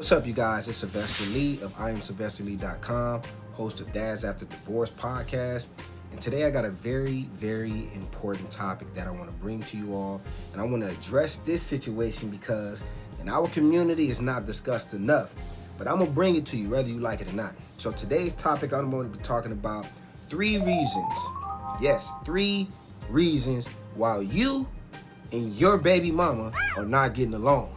What's up, you guys? It's Sylvester Lee of IamSylvesterLee.com, host of Dads After Divorce podcast. And today I got a very, very important topic that I want to bring to you all. And I want to address this situation because in our community it's not discussed enough. But I'm going to bring it to you whether you like it or not. So today's topic, I'm going to be talking about 3 reasons. Yes, 3 reasons why you and your baby mama are not getting along.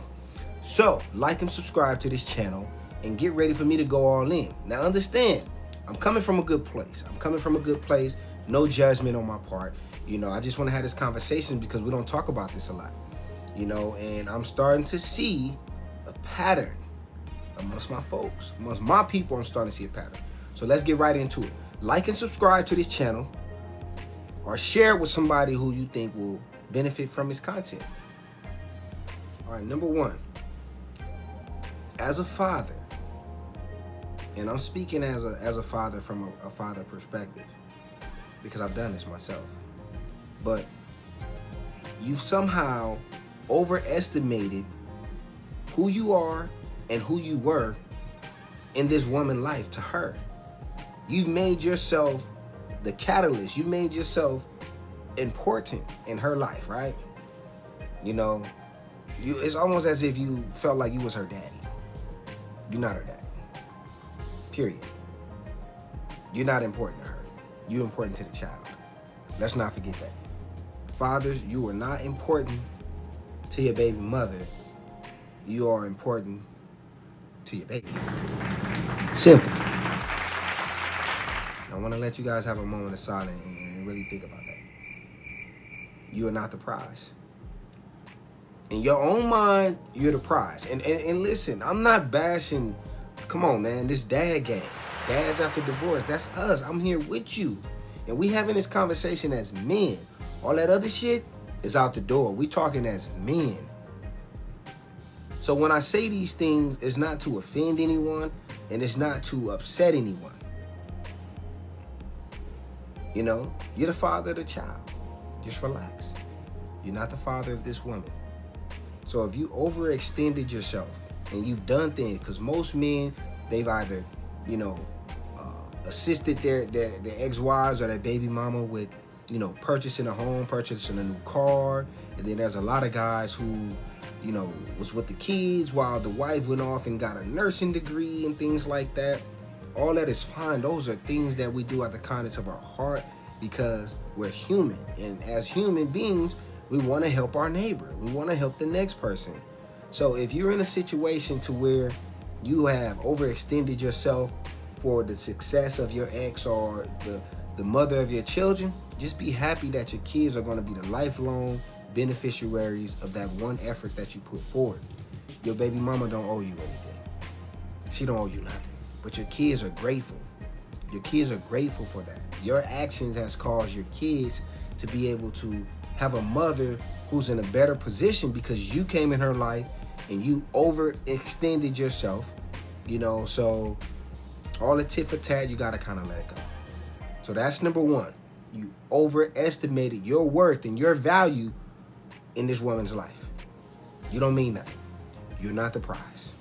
So, like and subscribe to this channel and get ready for me to go all in. Now, understand, I'm coming from a good place. No judgment on my part. I just want to have this conversation because we don't talk about this a lot. And I'm starting to see a pattern amongst my folks, amongst my people. I'm starting to see a pattern. So let's get right into it. Like and subscribe to this channel or share it with somebody who you think will benefit from this content. All right, number 1. As a father, and I'm speaking as a father from a father perspective because I've done this myself, but you somehow overestimated who you are and who you were in this woman's life to her. You've made yourself the catalyst. You made yourself important in her life, right? It's almost as if you felt like you was her daddy. You're not her daddy. Period. You're not important to her. You're important to the child. Let's not forget that. Fathers, you are not important to your baby mother. You are important to your baby. Simple. I want to let you guys have a moment of silence and really think about that. You are not the prize. In your own mind, you're the prize. And listen, I'm not bashing, come on, man, this dad game. Dads After Divorce, that's us. I'm here with you. And we having this conversation as men. All that other shit is out the door. We talking as men. So when I say these things, it's not to offend anyone and it's not to upset anyone. You're the father of the child. Just relax. You're not the father of this woman. So if you overextended yourself and you've done things, because most men, they've either, assisted their ex-wives or their baby mama with, purchasing a home, purchasing a new car. And then there's a lot of guys who, was with the kids while the wife went off and got a nursing degree and things like that. All that is fine. Those are things that we do out the kindness of our heart because we're human. And as human beings, we want to help our neighbor. We want to help the next person. So if you're in a situation to where you have overextended yourself for the success of your ex or the mother of your children, just be happy that your kids are going to be the lifelong beneficiaries of that one effort that you put forward. Your baby mama don't owe you anything. She don't owe you nothing. But your kids are grateful. Your kids are grateful for that. Your actions has caused your kids to be able to have a mother who's in a better position because you came in her life and you overextended yourself, so all the tit for tat, you got to kind of let it go. So that's number 1. You overestimated your worth and your value in this woman's life. You don't mean nothing. You're not the prize.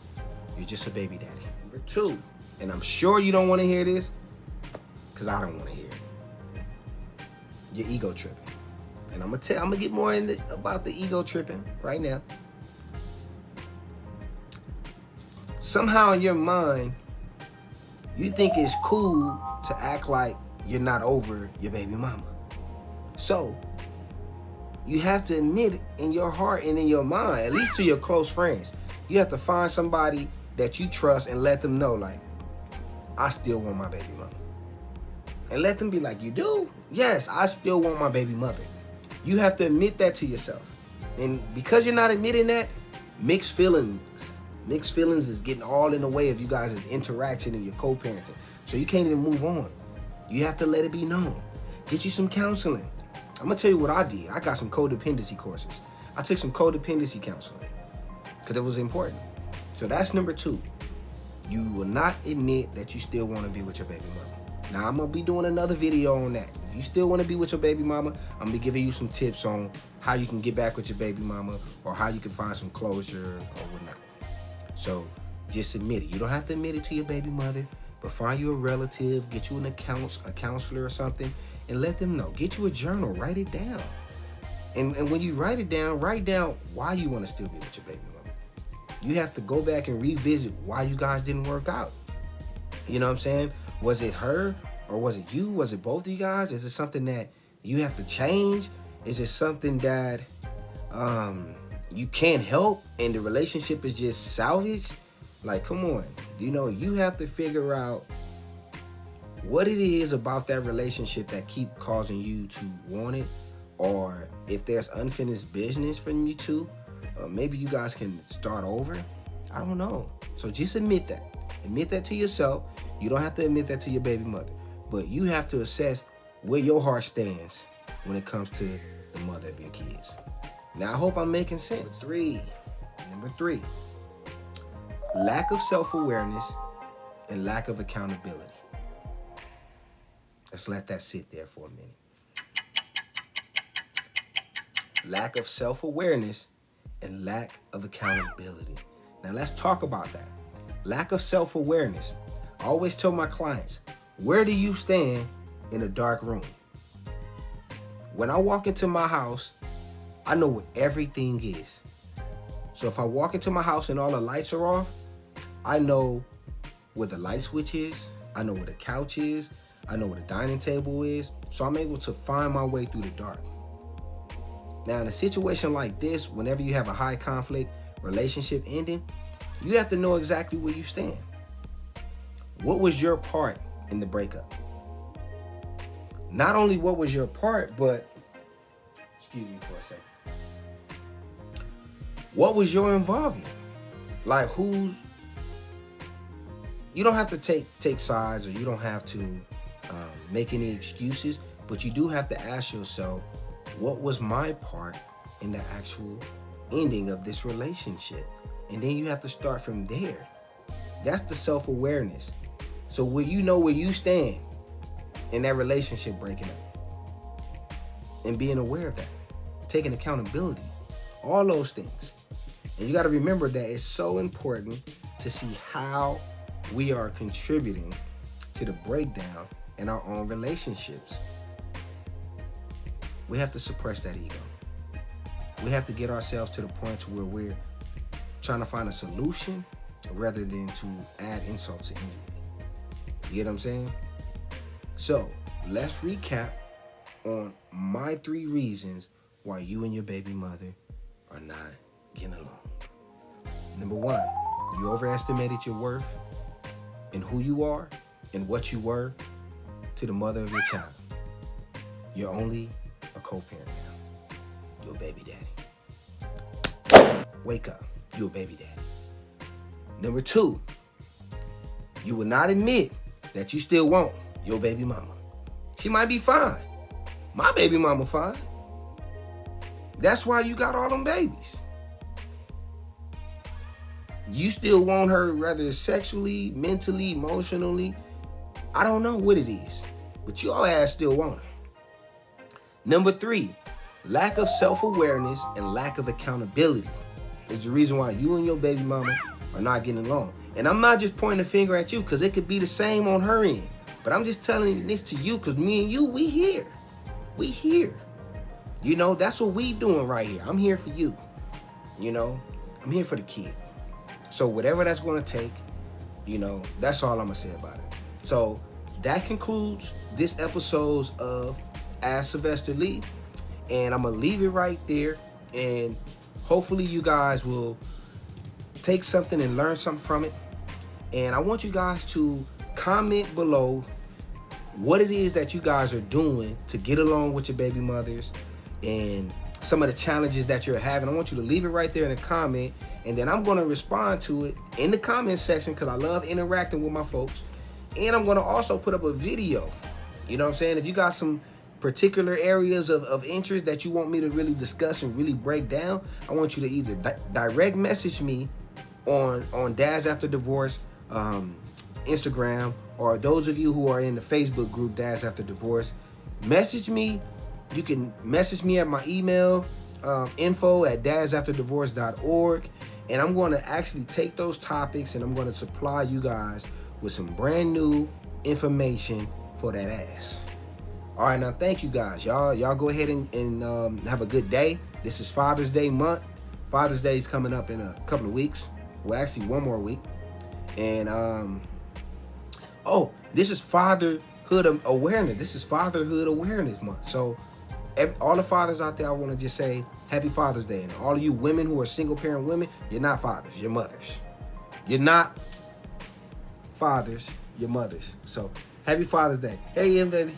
You're just a baby daddy. Number 2, and I'm sure you don't want to hear this because I don't want to hear it. Your ego tripping. And I'm gonna get more about the ego tripping right now. Somehow in your mind, you think it's cool to act like you're not over your baby mama. So you have to admit in your heart and in your mind, at least to your close friends, you have to find somebody that you trust and let them know, like, I still want my baby mama. And let them be like, you do? Yes, I still want my baby mother. You have to admit that to yourself. And because you're not admitting that, mixed feelings is getting all in the way of you guys' interaction and your co-parenting. So you can't even move on. You have to let it be known. Get you some counseling. I'm going to tell you what I did. I got some codependency courses. I took some codependency counseling because it was important. So that's number 2. You will not admit that you still want to be with your baby mama. Now, I'm going to be doing another video on that. If you still want to be with your baby mama, I'm going to be giving you some tips on how you can get back with your baby mama or how you can find some closure or whatnot. So Just admit it. You don't have to admit it to your baby mother, but find you a relative, get you a counselor or something, and let them know. Get you a journal, write it down. And when you write down why you want to still be with your baby mama. You have to go back and revisit why you guys didn't work out. You know what I'm saying? Was it her or was it you? Was it both of you guys? Is it something that you have to change? Is it something that you can't help and the relationship is just salvaged? Like, come on. You have to figure out what it is about that relationship that keep causing you to want it, or if there's unfinished business from you two, maybe you guys can start over. I don't know. So just admit that. Admit that to yourself. You don't have to admit that to your baby mother, but you have to assess where your heart stands when it comes to the mother of your kids. Now, I hope I'm making sense. Number three, lack of self-awareness and lack of accountability. Let's let that sit there for a minute. Lack of self-awareness and lack of accountability. Now, let's talk about that. Lack of self-awareness. I always tell my clients, where do you stand in a dark room? When I walk into my house, I know what everything is. So if I walk into my house and all the lights are off, I know where the light switch is. I know where the couch is. I know where the dining table is. So I'm able to find my way through the dark. Now, in a situation like this, whenever you have a high conflict relationship ending, you have to know exactly where you stand. What was your part in the breakup? Not only what was your part, but, excuse me for a second. What was your involvement? Like, you don't have to take sides, or you don't have to make any excuses, but you do have to ask yourself, what was my part in the actual ending of this relationship? And then you have to start from there. That's the self-awareness. So will you know where you stand in that relationship breaking up? And being aware of that. Taking accountability. All those things. And you got to remember that it's so important to see how we are contributing to the breakdown in our own relationships. We have to suppress that ego. We have to get ourselves to the point to where we're trying to find a solution rather than to add insult to injury. You get what I'm saying? So let's recap on my 3 reasons why you and your baby mother are not getting along. Number 1, you overestimated your worth and who you are and what you were to the mother of your child. You're only a co-parent now. You're a baby daddy. Wake up. You're a baby daddy. Number 2, you will not admit that you still want your baby mama. She might be fine. My baby mama fine. That's why you got all them babies. You still want her, whether it's sexually, mentally, emotionally. I don't know what it is, but your ass still want her. Number 3, lack of self-awareness and lack of accountability is the reason why you and your baby mama are not getting along. And I'm not just pointing a finger at you, because it could be the same on her end. But I'm just telling this to you because me and you, we here. We here. You know, that's what we doing right here. I'm here for you. You know, I'm here for the kid. So whatever that's going to take, you know, that's all I'm going to say about it. So that concludes this episode of Ask Sylvester Lee. And I'm going to leave it right there. And hopefully you guys will take something and learn something from it. And I want you guys to comment below what it is that you guys are doing to get along with your baby mothers and some of the challenges that you're having. I want you to leave it right there in the comment, and then I'm going to respond to it in the comment section because I love interacting with my folks. And I'm going to also put up a video. You know what I'm saying? If you got some particular areas of interest that you want me to really discuss and really break down, I want you to either direct message me on Dads After Divorce Instagram, or those of you who are in the Facebook group Dads After Divorce, message me. You can message me at my email, info@dadsafterdivorce.org, And I'm going to actually take those topics and I'm going to supply you guys with some brand new information for that ass. All right, now thank you guys. Y'all go ahead and have a good day. This is Father's Day month. Father's Day is coming up in a couple of weeks. Well, actually, one more week. And this is Fatherhood Awareness. This is Fatherhood Awareness Month. So all the fathers out there, I want to just say Happy Father's Day. And all of you women who are single parent women, you're not fathers, you're mothers. You're not fathers, you're mothers. So Happy Father's Day. Hey, baby.